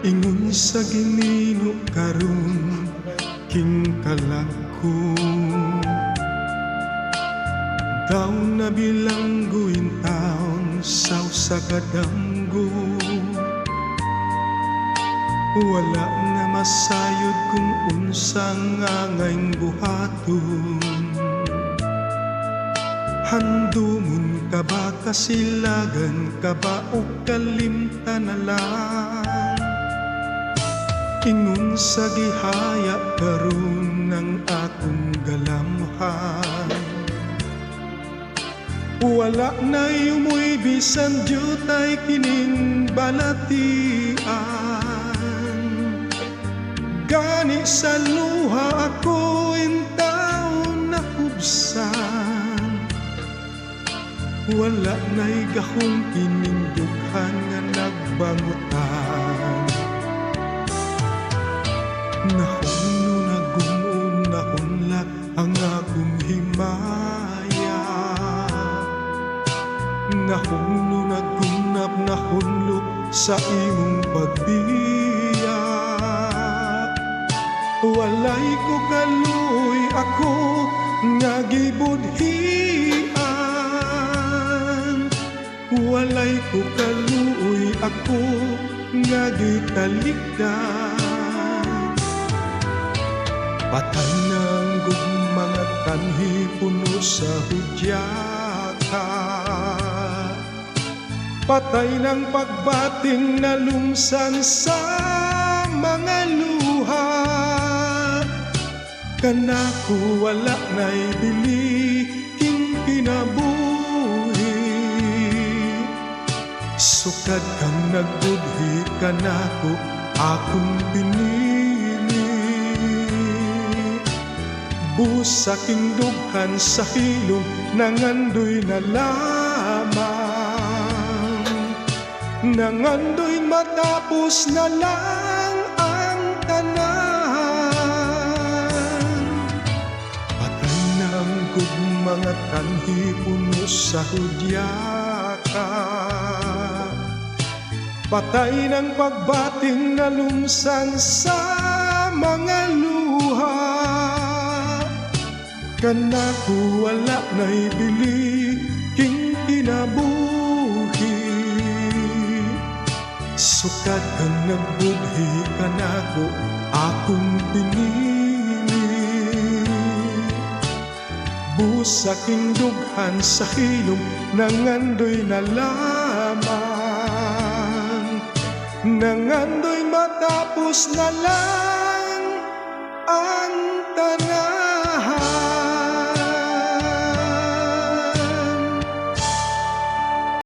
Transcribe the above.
Ingon sa Ginoo karon king kalagko, daw na bilangguin taon saw sa kadamgo. Wala na masayod kung unsang ngangayng buhaton. Handumon ka ba kasilagan ka ba o kalimtan na lang? Ingon sa gihaya karon ng akong galamhan. Wala na yumoy bisan jutay kining balatian. Gani sa luha ako intaw na hubsan. Wala na'y gahong kining dughan nga nagbangutan. Nahon na gumon na hunlat ang akong himaya. Nahon na gunap na hunlok sa imong pagbiya. Walay ko kaluoy ako nga gibudhian. Walay ko kaluoy ako nga gitalikdan. Patay ng mga tanhi puno sa hudyata. Patay ng pagbating na lumsan sa mga luha. Kanako wala na'y bili king kinabuhi. Sukad kang nagbudhi kanako akong pinili. Busa king dughan sa hilom nangandoy na lamang. Nangandoy matapos na lang ang tanan. Patay na ang mga tanhi puno sa hudyata. Patay ng pagbating na lumsan sa mga luha. Kanako wala na'y bili king kinabuhi. Sukad kang nagbudhi kanako akong pinili. Busa king dughan sa hilom nangandoy na lamang. Nangandoy matapos na lang ang